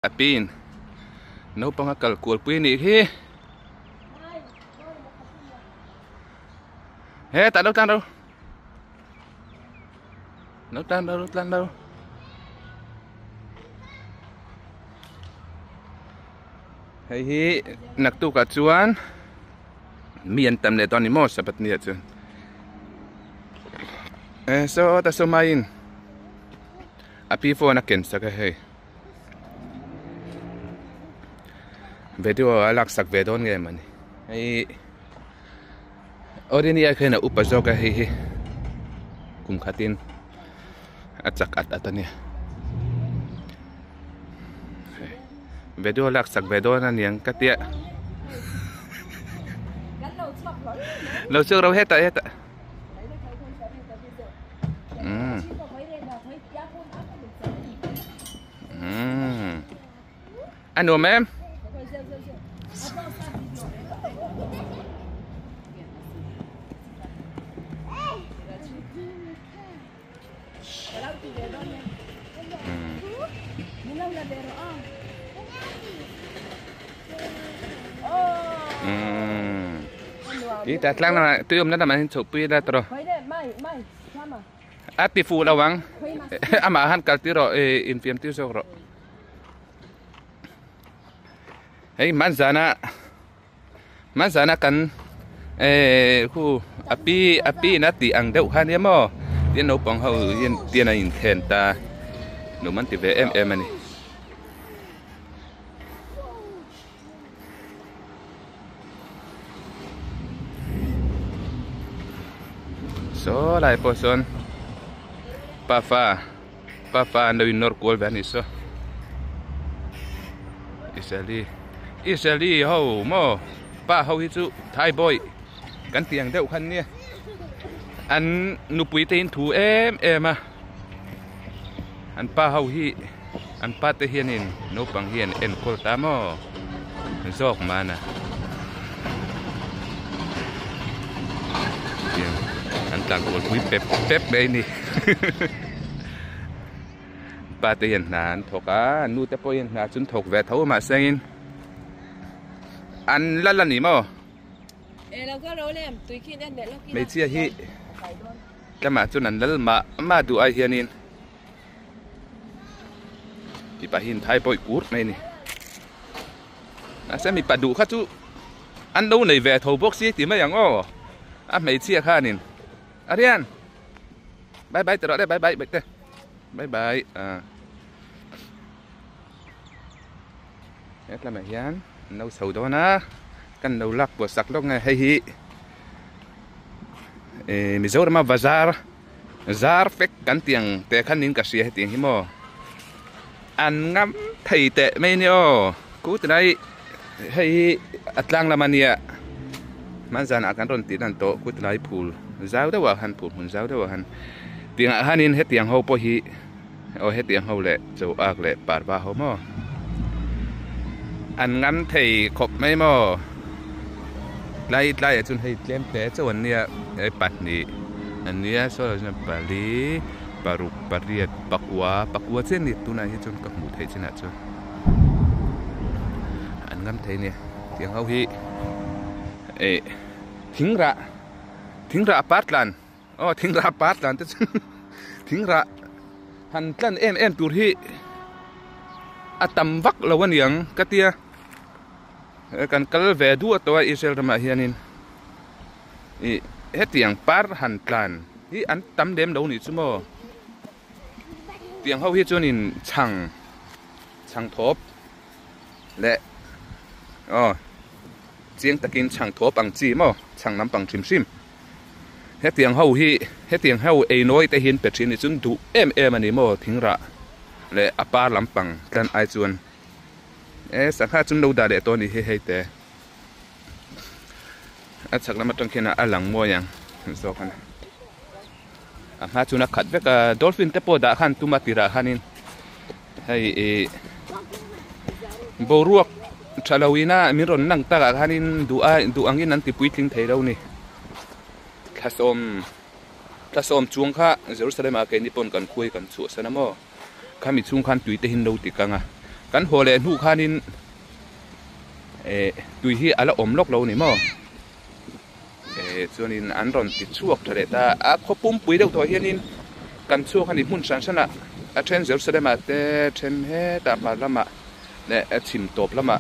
Apin Naupang kalkualpuina hi. He ta đâu tan đâu. Đâu tan đâu. Hei hi nak tu ka chuan mian tam le ton ni mo sabat ni chuan. So ta so main. Api phone ken saka hei. Video alak sak vedon nge mani. Hei Odin ya khena upazoka hi kum khatin achak atania video lak sak video na niang katia lo sơ đâu hết ta anh ôm em Đi ta lang na tuyom na naman chụp pi da tro. Ati fu lawang. Ama han kaltiro infiem tiu so ro. Hey manzana kan khu api na ti ang deuh han yamo. Tiên Naupang hau tiên in khen ta. No man ti ve em ani. So lai poson Papa no inor kol vaniso Isali ho mo pa ho hi chu Thai boy kan tiang deuh khan nia an nupui te in thu em a an pa ho hi an pa te hianin Naupang hian en kol ta mo zok mana anh tặng của quý pep đây nè, ba tiền là thuộc á nu tép bôi là chúng thuộc về thấu mà xem anh lần nhỉ mà mấy chia hi cái mà chúng anh lần mà đủ ai hiền in thì bà hiền thay bôi cút này nè xem mình bà đủ khác chú anh đâu này về thấu box thì mấy dạng ô mấy chia khác nè Arian, bye bye, terus deh, bye bye, baik deh, bye bye. Hết là mày hián, nấu sầu đó na, căn nấu lắc của sặc lúc này hay hi. Mình giấu mà bazar phết cắn tiền, tệ khăn nín cả xìa tiền hi mò. Ăn ngắm thầy tệ mấy nhiêu, cú từ đây hay atlang là mania, mang ra nãy cắn rôn tít ăn tổ, cú từ đây pool. Giáo đó vào han phụt giáo đó vào han tiếng han in hết tiếng hậu po hi hết tiếng hậu lệ châu ác lệ bạt va hậu mò anh ngắm thầy khop mấy mò lại chun hay tlem té châu anh nia bạt nị anh nia so là Bali Baruk Bariat Pakua trên nị tu này chun các mù thầy trên nè chun anh ngắm thầy nè tiếng hậu hi thính ra bát lan, thính ra bát lan, thính ra hành lan em tụt hi, tầm vắc là quan niệm cái tia, cần cái về đua tôi Israel mà hiền hết tiếng bát hành lan, hi ăn tắm đêm đâu nị chứ mò, tiếng hậu hi cho nên chẳng thốp, lệ, tiếng ta kinh chẳng thốp bằng chi mò, chẳng nắm bằng chim. Hết tiếng hậu ấy nói tới hiện bệt trên chúng đủ em anh mò thính ra lệ apa lampang dan ai chuan sáng ha chúng đâu đã để tôi đi hay thế chắc là mặt trong kia là alang mua yang so khăn ha chúng nó khát với cả dolphin tepo đã khăn tu matira khanin hay boruak chalawina miron nang ta khanin du angin nan ti puitling thei đâu nè Kasom chuông kha Jerusalem a ke ni pon kan khui kan chu sanamo khami chung khan tuite hin lo ti kanga kan hồ lệ nu khanin tùy hi ala om lok lo ni mo cho nên ăn ròn tít chuộc cho để ta có pum bùi đâu thôi hiền kan chuộc anh muốn sản xuất trên Jerusalem mà trên hết đạp mà lắm mà để chìm top lắm mà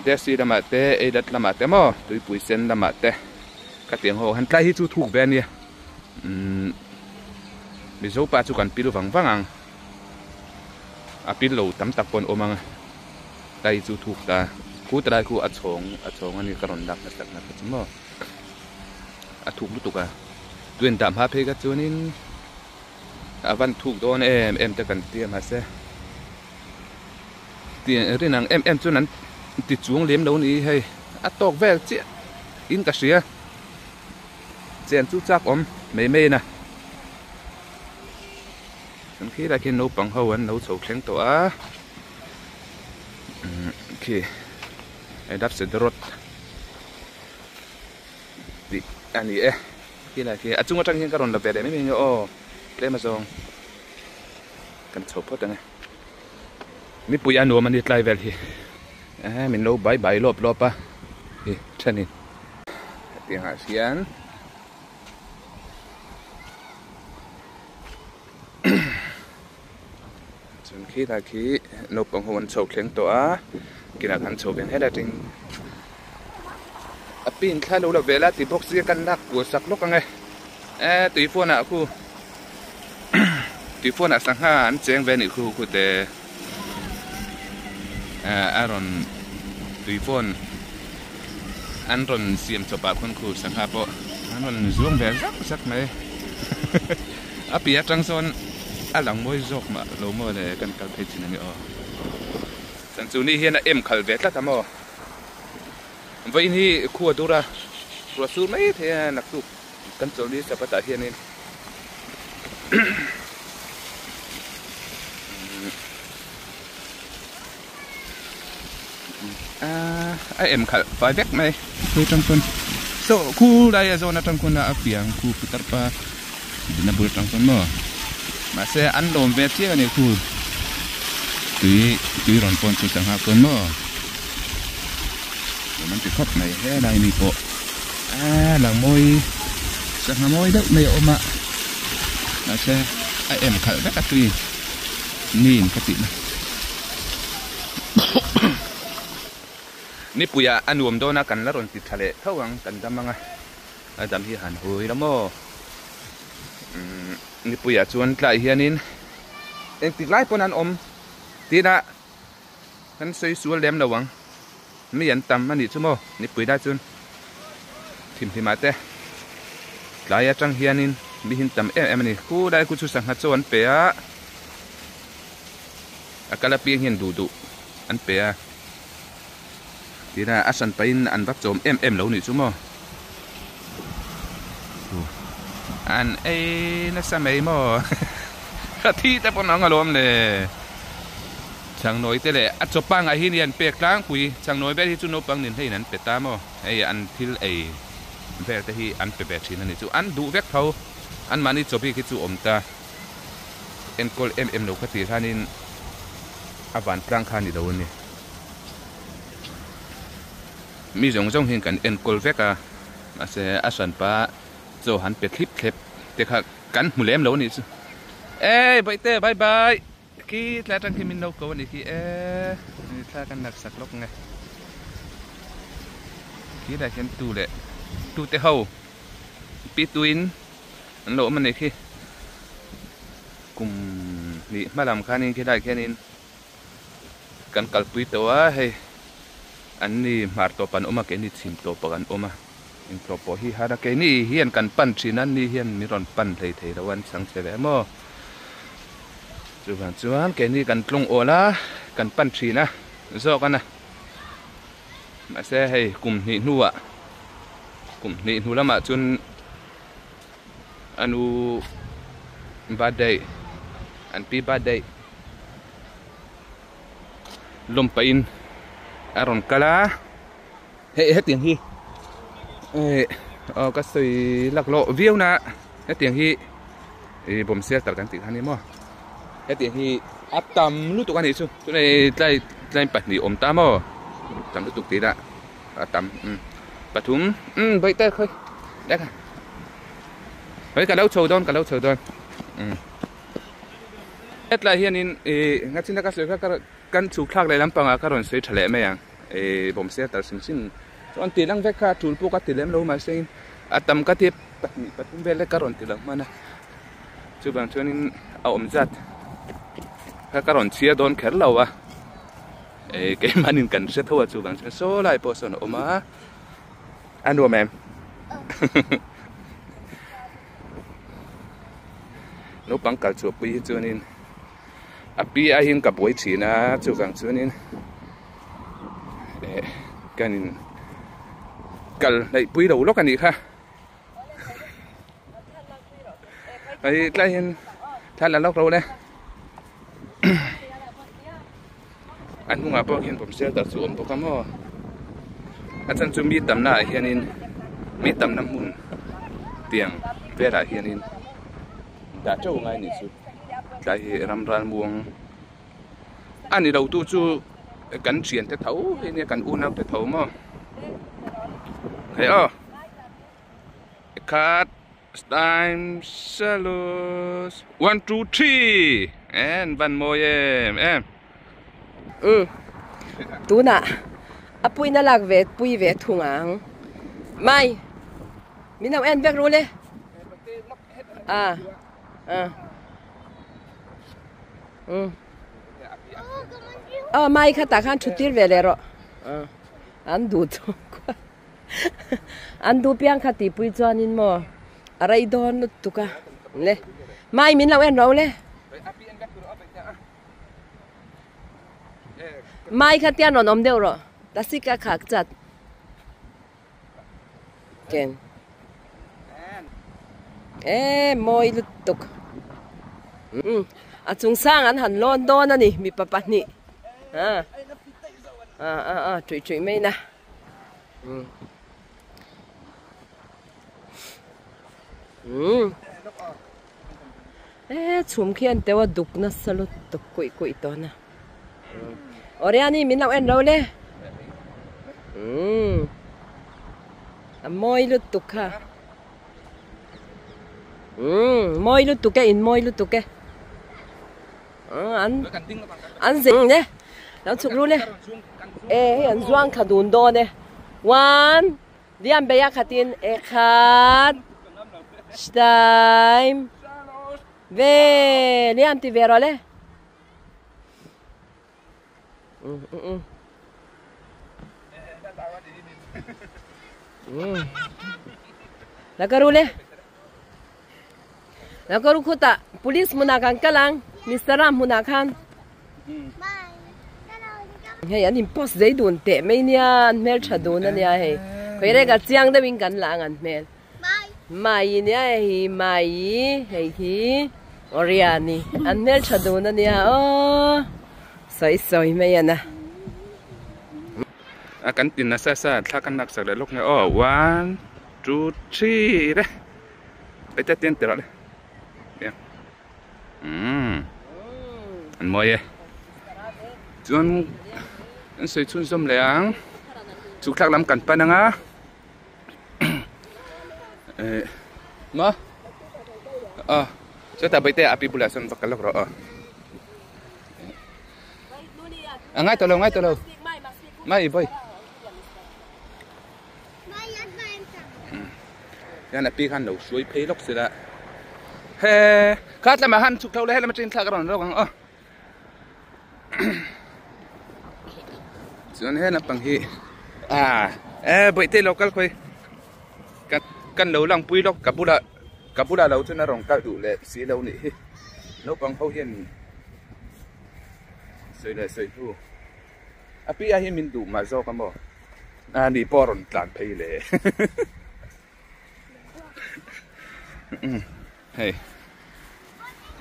để xí lắm mà để đất lắm mà mà tùy bùi sen lắm mà cái tiếng hồ hắn cái hi chú thuộc về nè bây giờ ba chú cần pil vắng vắng pil lâu tắm tập con ôm ang cái chú thuộc ta cú trai cú chong anh cái ròn đặc đặc chứ mà thuộc lúc tục tuyển tạm hấp hay cái chỗ nên văn thuộc đó em ta cần tiền mà sẽ tiền cái năng em chỗนั้นติดช่วงเลี้ยมแล้วนี่ให้ตอกแววเจี๊ยอินกระเสียเจียนจุจักไม่นะฉันคิดว่าแค่นูปังเขาวันนูโฉบเลี้ยงตัวโอเคไอ้ดับเสด็จรถดิอันนี้คิดว่าแค่จุงว่าจังเห็นกระรอนระเบิดไม่มีเงาเล่มาส่งกันโฉบพอดยังไงมีปุยอันนัวมันดิดไล่เวลที่mình lâu bảy lộp à chân đi tiếng hạ xiên chân khi là khi nộp bằng hồn sầu tiếng tỏa khi là hắn sầu bên hết là trình pin khai lâu là về là thì bốc xia căn đắc của sạc lúc ngay tùy phone à khu tùy phone à sang ha anh chén về nửa khu tề Aaron tùy phone Aaron xiêm cho bà con khu sang hạ bộ Aaron zuông về rất mấy bia trăng son lòng môi dọc mà lâu mơ này cần cần thấy chuyện này chẳng chú ni hiện là em khởi vét là thầm vậy thì khu đồ ra rồi xuống mấy thế nặc tụ cần chú ni sẽ bắt tại hiện nên em khởi phải vét này khu trong quân so khu đây là zona trong quân là phiền khu putar pa đi nabur trong quân mà sẽ ăn đồn vét chứ này khu tùy ròn con tùy sang hạ quân mình chỉ khóc này thế này này bộ là môi sang hạ môi đất này ôm ạ mà sẽ em khởi vét tùy nhìn cái gì nàyนี่ปุยอันรวมโดนกันแล้วรอนติดทะเลเท่ากันกันดำมั้งดำที่หันหุยแล้วมั้งนี่ปุยชวนไกลเฮียนินเองติดไล่ปนันตีน่ะกันสวยสวยเลี้ยมระวังไม่ยันต่ำมันนี่ชั่วโมงนี่ปุยได้จนทิมที่มาเต้ไล่จังเฮียนินมีหินต่ำเอ็มนี่คู่ได้คู่ชุดสังหัดชวนเปียกะละเปียงเห็นดูอันเปียที่น่ะอาศัยไปอันวักโจมเอ็มเหล่านี้ชั่วโมงอันนักสมัยมั้งที่แต่ปนน้องอารมณ์เลยช่างน้อยแต่เลยอัดจบปังไอ้ที่นี่อันเปียกล้างคุยช่างน้อยแบบที่จุนปังนี่ให้นั้นเป็ดตามั้งไอ้อันที่แบบที่อันเป็ดแบบที่นั่นนี่จู่อันดูแวกเขาอันมานี่จบพี่คิดจู่อมตาเอ็นกอลเอ็มเหล่าคติท่านี่อาวันปรางคานี่โดนนี่มีจงเห็นกันเอ็นกอลเวกมาเสียอาศัยป้าโจหันเป็ดคลิปเด็กกันหมู่เลี้ยมแล้วนี่ไปเต้บายกี่แล้วจังที่มินโนก็วันนี้กี่นี่ถ้ากันหนักสักลกไงกี่ได้เห็นตูเลยตูเตาปีตุนอันโลมันนี่กี่กลุ่มนี่มาลำคานี่กี่ได้แค่นี้กันกัลปุยตัวให้อันนี้มาตัวปันมาแค่นี้ชิมตัวปันมาอินโทรโพฮีฮาร์ดแค่นี้เฮียนกันปั้นชีนั้นนี่เฮียนมีรอนปั้นเทระวันสังเสวะมั้งจวนแค่นี้กันลงโอละกันปั้นชีนะโซกันนะมาเสียให้กลุ่มนี้นัวกลุ่มนี้นัวแล้วมาจนอนุบาดได้อันปีบาดได้ลมไปอินอารมณ์กะลาเฮ้เตียงฮีก็สวยหลักโลวิวนะเฮ้เตียงฮีผมเสียตัดกันติดทันนี้มั้งเฮ้เตียงฮี tầm lúc tụi anh đi xuống chỗ này đây bật đi ôm tam mò tầm lúc tụi tí đã tầm bật thúng vậy tay khơi đấy cả vậy cả lâu chờ đón hết là hiện in ngay trên các sự các căn chủ khác lại làm bằng cácron sẽ trả lệ mấy bom xe tàu sinh chọn tiền lăng vét cả chủ bộ các tiền lem lâu mà xin tầm các tiếp bật về lại các ron tiền lăng mà nè chú bằng cho nên ôm giật các ron chia đón khét lâu à cái mà nên cần sẽ thua chú bằng số lại bộ số ôm á anh đùa mềm nó bằng cả chụp bây cho nên bây ai hiện cả buổi chiều na chú bằng cho nên cái nên cần lại bây đầu lúc cái gì ha ấy cái hiện thay là lúc đâu đây anh cũng ngáp hiệnผมsẽตัดส่วนพวกเขาอาจารย์จะมีตำหน้าเฮียนินมีตำน้ำมุนเตียงเวลาเฮียนินด่าเจ้าไงนี่สุดได้รำรานบวงอันนี้เราตู้จูกันเฉียนแต่เท่าเฮียเนี่ยกันอุ่นเอาแต่เท่ามั้งเฮ้ยคัดสไตล์เซลูส one two three and one more em tú nè pui na lạc về pui về thùng áng mai mình nào em vét rồi đấy mai khát ta khăn chút tiền về rồi ăn đủ thôi ăn đủ piang khát tí pui cho nên mà ở đây đón nó tụt cả nè mai mình nào em rồi đấy mai khát tiền nó nằm đâu rồi ta xích cả khạc chặt kén môi lụt tục chúng sang ăn hẳn lon đón nè mi papa nè chuỗi mấy nè chùm khiên tao đục nó sờ lụt tục quậy to nè ở đây anh mình làm ăn đâu đấy môi lụt tục ha môi lụt tục cái môi lụt tục cái ăn dính đấy nó chụp luôn đấy anh doang khát đun đo đấy one đi ăn bây giờ khát tiền khát time về đi ăn thì về rồi đấy Nakaru kota police munakan kalang Mr. Ram munakan hey anh post dây đồn tệ mấy nha mail trả đồn anh nha hey cái này cả chiang đã bình cảnh lang anh mail mai nha hey mai hey hi Oriani anh mail trả đồn anh nha soi mấy anh à kan tin na sa thla kan nak sak le lok ne one two three đấy bây giờ tiền rồi đấy anh mời chun anh sẽ chun xôm lẹng chú khác làm cẩn pa nang á mà cho ta bây giờ api bula son vakal lok ro ngay tolo mai boy yan api kan lo suy pay lok sila he khát là mà han chụp thâu đấy là mà trên thang cái đó đâu chuyện hết là bằng hi bởi thế local coi căn lâu lòng pui lok cặp bula lâu cho nó rong cao đủ lệ xí lâu nị nấu bằng khâu hiền sợi thu api ai mình đủ mà do cái mỏ đi poron tlan pay lệ hey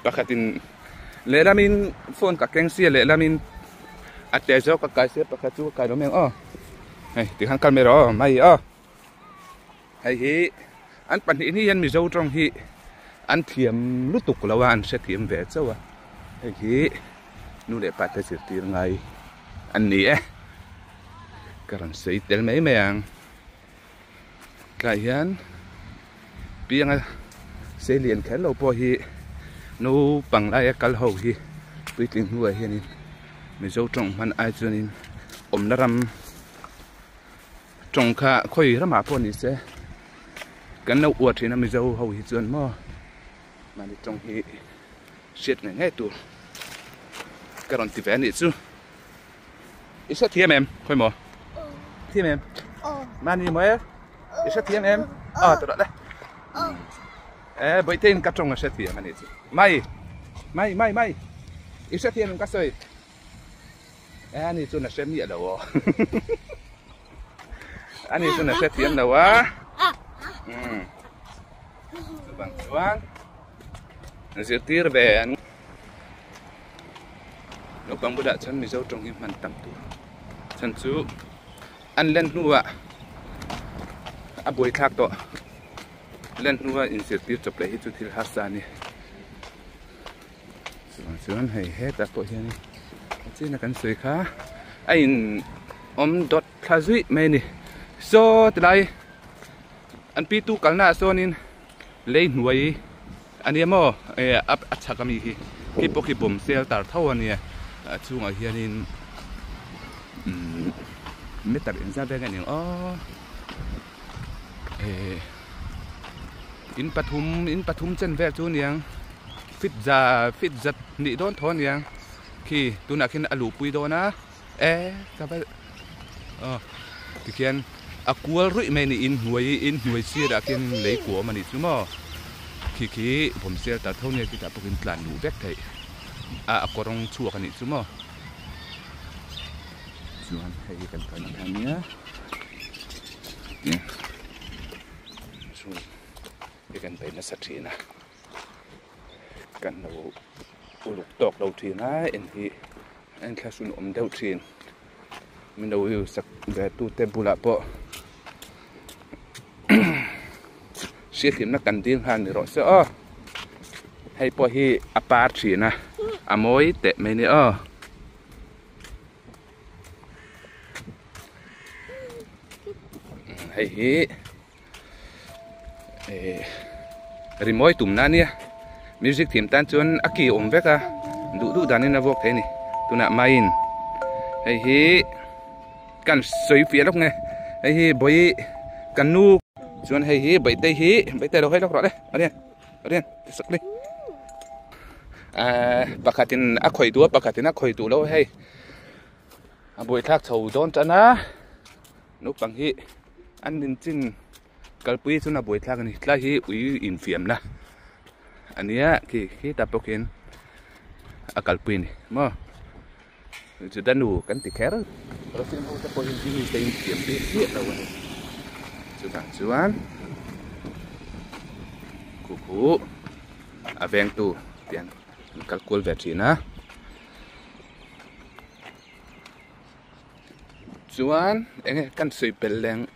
pakatin lelamin phone ka kengsi lelamin atejo ka kaise pakatu ka do meng hey ti han camera mai hey hi an pan hi yan mi zo trong hi an thiam lu tuk lawa an se thiam ve chawa hey hi nu le pa te sir tir ngai an ni e karan sei tel mai meang ka hian pianga selian khel lo po hi no pang lai kal ho hi puitling nu a hianin mi zo tong man ai chuanin om naram trồng kha khoi rama po ni se kan no uat thina mi zo ho hi chuan mo mà đi trồng hi shit này ngay tu cái đòn tì vẽ này chứ ít sát thiêm em khôi mỏ thiêm em mà đi mới ít sát thiêm em từ đó đấy bởi tên cắt trồng là sát thiêm mà này chứ mày ít sát thiêm em cắt sợi anh này là xem nhẹ đầu anh này là sát thiêm đầu á bằng chuan sẽ tir về anh nó bằng bữa đã chân mình dâu trong cái màn tầm tu chân chú anh lên nua buổi thác to lên nua in sẽ tir chụp lại hết chút thì hát ra nè chú anh hay hết đã có hiện chỉ là cái suy khá anh đọt khá dữ mấy nè so từ đây anh pi tu cả na so nên lấy nuôi anh em mo chắc kami hi poki bom sel tar thau ania chunga hianin metar inza be ganing in pathum chen ve chu niang fit zat ni don thon niang khi tuna khin alu pui do na ka ba tikhian akual rui me ni in huai sira kin lei ko mani chu mo khiผมเสียแต่เท่านี้ที่จะพูดกันหนูแบกไทยก็ต้องชั่วกันอีกใช่ไหมส่วนให้กันไปทางนี้เนี่ยส่วนให้กันไปนัสทีนะกันเราลูกตอกเราทีนะเอ็นที่แค่ส่วนเดียวทีมันเราอยู่สักแบบตู้เต็มบุระปะเสียขิมนักกันดิ้งหันนี่รอเสียให้พอฮีอปาร์ชีนะมวยเตะไม่เนี่ยให้ฮีรีโมยตุ่มนั่นเนี่ยมิวสิกทีมตันจวนอากีอมเวกะดูดันนี่นะพวกเทนี่ตุน่ะไม่อินให้ฮีกันสวยเฟียลูกไงให้ฮีบอยกันนูชวนให้ใบเตยเราให้เราหรอเลยเอาเรียนสักเลยปกตินักข่อยตัวเราให้บุยทักเฉาโดนจันนะนุปังฮีอันนี้จริงกัลปุยสุนับบุยทักนี่ใกล้ฮีอุยอินเฟียมนะอันนี้คือตาปกินกัลปุยนี่มั้งจุดนั้นดูกันติดแค่เราสิ่งที่จะพอเห็นที่มีแต่อินเฟียมที่เยอะเราเนี่ยCuan kuku aveng tu tiang kalkul vetrina Cuan kan sui peleng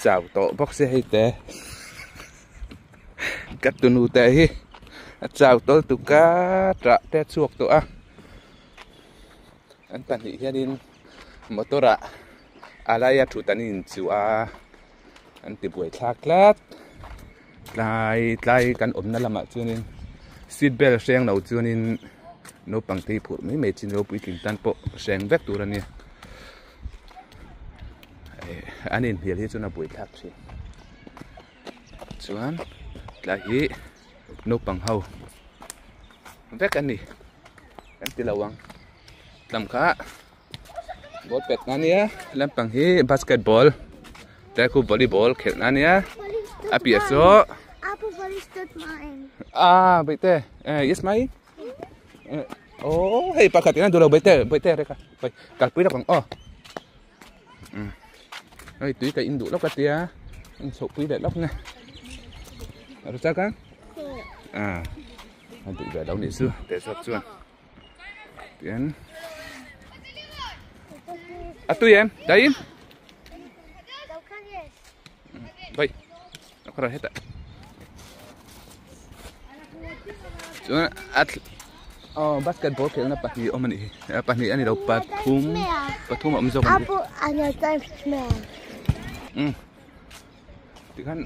chào tổ bóc xe hay té cắt tu nu té hi chào tổ tu cá trả té chuộc tổ anh tận thị gia đình motor alaya thutanin chu an ti buai thak lat tlai kan omna lama chuanin seat belt reng no chuanin no pangtei phur mai chin ro pui king tan po reng vek turani anin hial hi chuna buai thak thi chuan tlai hi no pang hau vek ani kan ti lawang tlam kha ball pet nania lampang hi basketball taku volleyball khel nania apiaso apu balistot main bete yes mai hey pakatina dulu bete reka bai kalpui lapang hey tui ka indu lok katia ang sok pui det lok na ada tak kan nanti về đâu đi xưa để sắp chuan tiến tui em đấy vậy nó có hết ạ chuan basketball khelna pahnih awmani pahnih ani lo pathum awm zawk ani Apple and a time smell. tikhan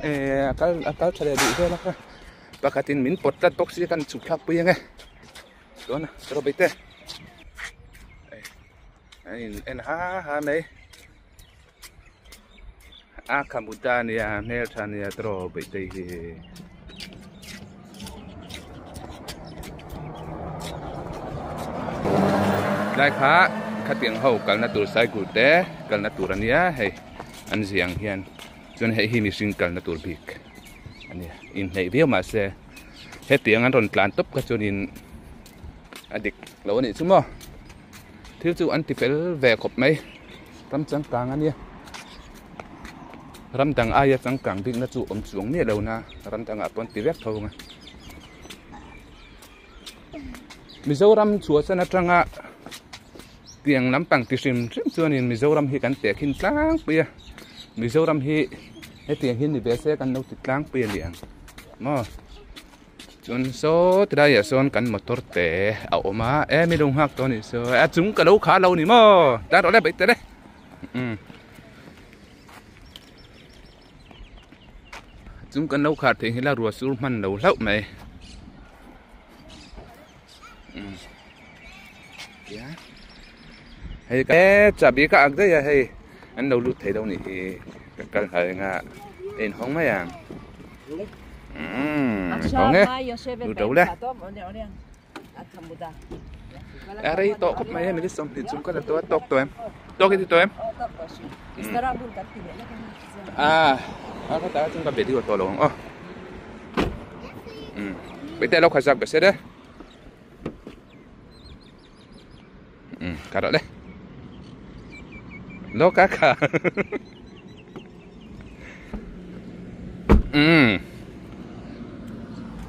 akal thale di vela kha pakhatin min potlat box kan chuklak pui nge dona tro bete ai en ha mai a kamudania nertania tro bete hi lai kha khatiang ho kalna tur sai gu te kalna turania hei an ziang hian chuan hei hi mi sing kalna tur bik ania in hei view ma se he tiang an ron tlan top ka chuan in adik lo ni chumo thil chu an ti fel ve khop mai ram chang kang ania ram dang aya chang kang dik na chu om chuang ni lo na ram dang a pon ti vek thonga Mizoram chua sana tranga tiang Naupang ti sim chuan in Mizoram hi kan te khin tlang pia Mizoram hi he tiang hin ni be se kan no ti tlang pia liang mo chun so trai ya son kan motor te a oma e mi dong hak to ni so a chung ka lo kha lo ni mo ta ro le bai te le chung kan lo kha the hi la ruwa sur man lo lau mai hay cái chả biết các đấy à hay anh đâu lút thấy đâu nè cái cái nga in không mấy à không nghe lút đâu đấy à đây to khóc mấy em mới xong thì chúng có là to em to cái gì to em có ta chúng ta biết đi vào to luôn bây giờเราkhai giặc cái đấy cả đó đấy lo cá cả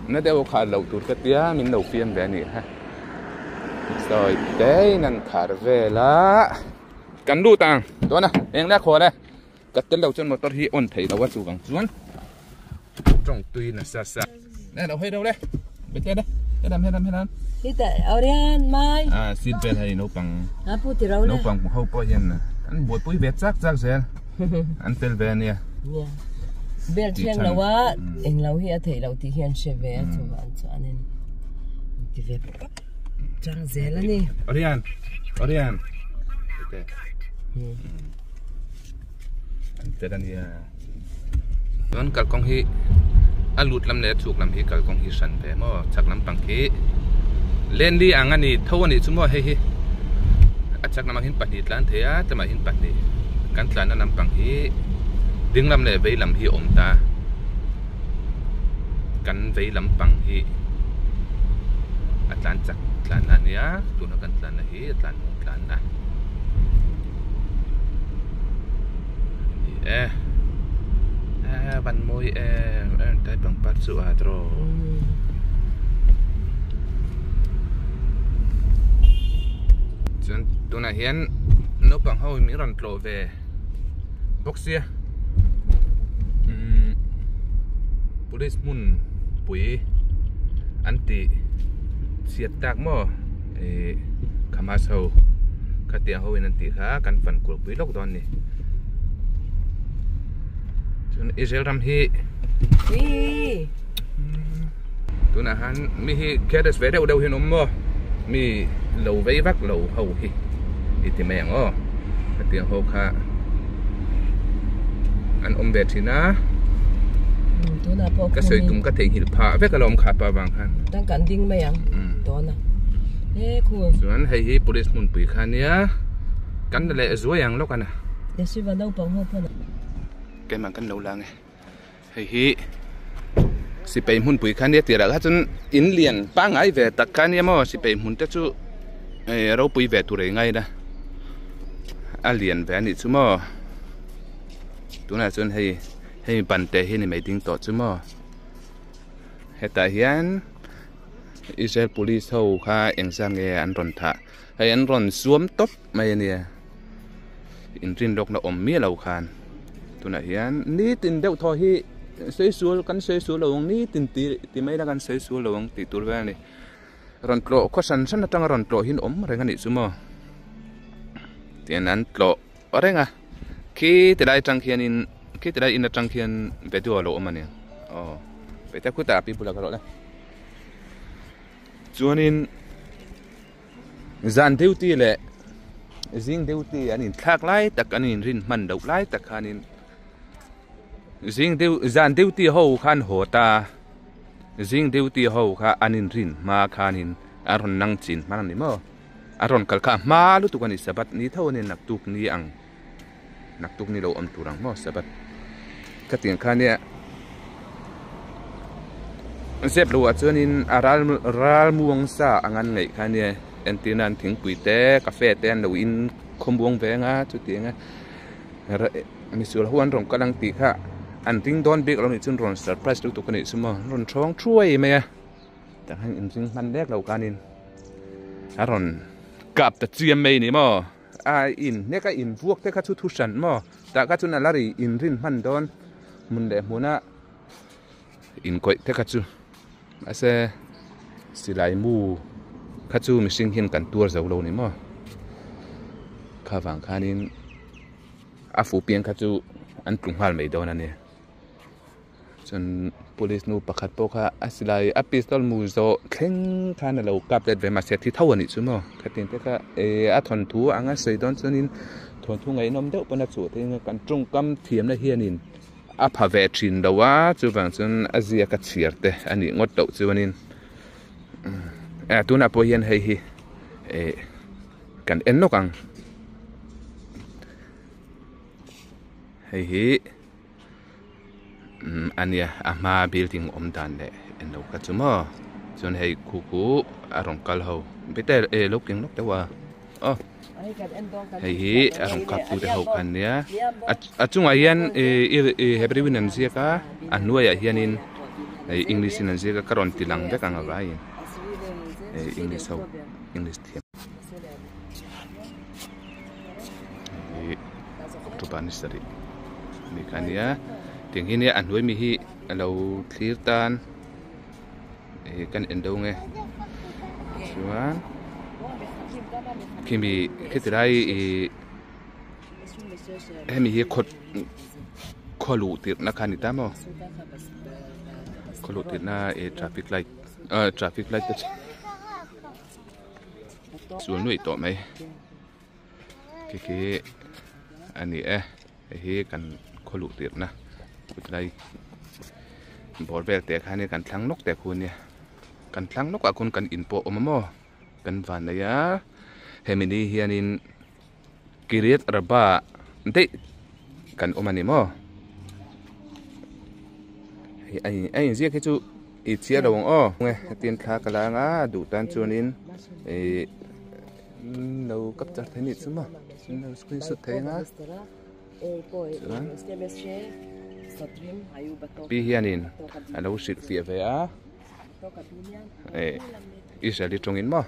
nó đeo khá lâu tụt cái tía mình đầu phiên về nè ha rồi đấy năn khá về lá cắn đu tàng đó nè em đã khó đây cắt tên đầu chân một tọt hi ổn thấy đâu quá chú bằng xuống trong tuy là xa xa đây đâu hay đâu đấy bên kia đấy hết làm đi tại Orian mai xin về thầy Naupang Puti rau nè Naupang cũng hậu bao nhiêu nè anh buổi tối về chắc sẽ anh về về nè về thiên lâu á anh lâu hi thầy lâu thì hiền sẽ về cho bạn cho anh thì về trang dễ lắm nè Orian anh về đây nè vẫn cả con hi anh lụt làm nè chụp làm hi cả con hi sẵn về mà chắc lắm bằng hi lên đi ăn anh đi thâu anh đi chúng moi hi chắc là mang hin bát lan thế á,แต่ mà hin bát đi căn tlan nó nằm bằng hi đứng làm nè vây làm hi ổn ta căn vây làm bằng hi tlan chắc tlan là nè tụi nó căn tlan là hi tlan nè văn môi tay bằng bát sữa rồi tụi này hiện Naupang hôi miếng rần lộ về boxia police mun bui anti siết tạc mò khám sâu các tiếng hôi anti khá căn phần của bui lốc đòn nè chun Israel ram hi tụi này hắn mi hi kia des về đâu hi nôm mò mi lâu vây vác lâu hầu hi thì mẹ ngó cái tiếng hô kha anh về thì na cái sợi tung cái thềm hiệp phá với cái lồng khá pa vàng khan đang cắn đinh mày đó nè cool rồi anh hay hi police mun pui khan nhá cắn lại rồi ang lúc anh à để suy vào đâu bằng hộp hơn cái mà cắn lâu lang hay hi si pe mun pui khan nhá thì là chun in liền pa ngai về tắc khan nhá mo si pe mun te chu rau pui về tu rei ngay đó liền về nị chú mò tụi này chun hay bàn tệ hay này mấy tiếng tọt chú mò hiện tại hiện Israel police hầu kha anh sang nghe anh ròn thả hay anh ròn xuống top mấy nè in trên độc nó ôm mía lầu khan tụi này hiện ní tin đâu thôi hi xây xuống căn xây xuống lồng ní tin mấy là căn xây xuống lồng tí tuổi về này ròn lộ có sẵn sẵn là trong ròn lộ hin ốm rồi cái này xíu mà tiền ăn lộ ở đây à khi từ đây trăng khiên khi từ đây in là trăng khiên về đua lộ mà nè về ta cứ tập đi bula cái lộ đây cho nên dàn tiêu ti lệ riêng tiêu ti anh in khác lái tất anh in rin mình đầu lái tất anh in riêng dàn tiêu ti hậu khan hồ ta riêng tiêu ti hậu kha anh in rin mà khan in aron nang chin mà nè mò aron kalka mà lúc tụi anh sabat ni thâu nên nạp tuk ni ang nạp tuk ni lâu âm tu răng mò sabat cái tiếng khan nè xếp lúa cho nên ral muang sa angan ngày khan nè anh tin anh tiếng quỷ té cà phê té anh đầu in không buông về ngã chút tiếng á mình sửa huan rong cái lăng tì khá anh tiếng đón biết là mình chun rong surprise lúc tụi cái này xem mà rong chong chui màyแต่ให้อินซิงมันแรกเราการอินรอนกับแต่เจียมไม่นี่มั้งอินเนี่ยก็อินพวกแต่ก็ชุดทุชันมั้งแต่ก็ชุดนั้นละรีอินรินมันโดนมุนเดมุนะอินก้อยแต่ก็ชุดมาเสสิไลมูก็ชุดมิสิงหินกันตัวเจ้าเรานี่มั้งข้าฟังข้านินฟูเปียงก็ชุดอันกลุ่มฮัลไม่โดนนั่นเนี่ยจน police นูประคัดโปค่ะสิไลอพิสตอลมูโซเข่งข้านั่นเรากับเด็ดเวมาเสียที่เท่านี้ใช่ไหมขัดเตียนแต่ก็ทนทูอ่างเสียดอนจนนินทนทูไงน้องเด็กปนสุที่กันจงกำเทียมได้เฮียนินพาเวชินดาวะจูบังจนอาเซียกัดเชียร์เตะอันนี้งดเต่าจูบันินตัวน่ะพอเฮียนให้กันเอ็นนกังให้อันเนี้ยมาบิลดิ้งอมดันเลยเอ็นเราก็จะมาจนให้คู่อารมณ์กัลเขาไปแต่ลูกยังลูกแต่ว่าให้อารมณ์กับตัวเขาคันเนี้ยจุงไอ้ยันเฮบริวินันเซียก้าอันนู้นไอ้ยันนินอังกฤษนันเซียก้าการันตีหลังเด็กอังกฤษอังกฤษเขาอังกฤษเทียมทุบานิสตรีนี่คันเนี้ยtiếng hi nè anh nuôi mi hi lâu clear tan kan endo nghe chuan khi mi cái từ đây em mi hi khô lụ tiệt na khani ta mo khô lụ tiệt na traffic light đó chuan nuôi to mấy cái anh này hi kan khô lụ tiệt na đây bỏ về để khai này cần thắng nóc để khuôn nè cần thắng nóc à con cần in bộ mà mò cần vàn này á hem đi hiền in kirit raba đấy cần ôm anh mò anh riêng cái chú ít chia đầu ô nghe tiền khá cả là ngã đủ tan chuồn in đâu cấp chặt thế này chứ mà đâu screenshot thế ngã pi hianin alo sit fia ve a Israeli tongin mo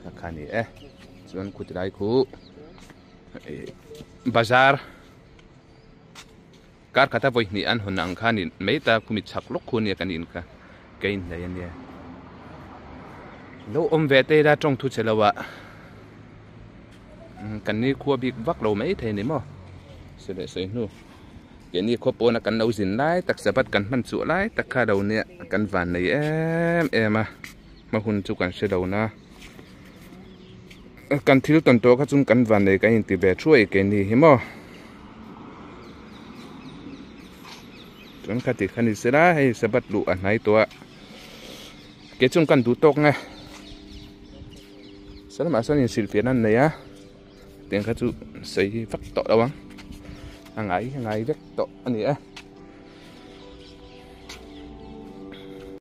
ka khani chuan kutilai khu bazar kar khata voi ni an hon ang khanin meita kumi chak lok khu ni kanin ka kein la yan ya lo om ve te da tong thu chelawa kan ni khu bik vak lo mai the ni mo sẽ nu cái này có bộ là cần đầu dính lại tắc sẽ bắt cần phân sủa lại tắc khai đầu nè cần vàn này em mà hun chú cần sẽ đầu na cần thiếu tuần to các chúng cần vàn này cái hình tỷ về chuỗi cái này hiếm mò chúng ta thì khăn sẽ lá hay sẽ bắt lụ anh nàyตัวcái chúng cần đủ tốc nghe sẽ mà sao nhìn xịt phía nan này á tiếng các chú sẽ phát tọ đâu anh ngày vết tọ anh ấy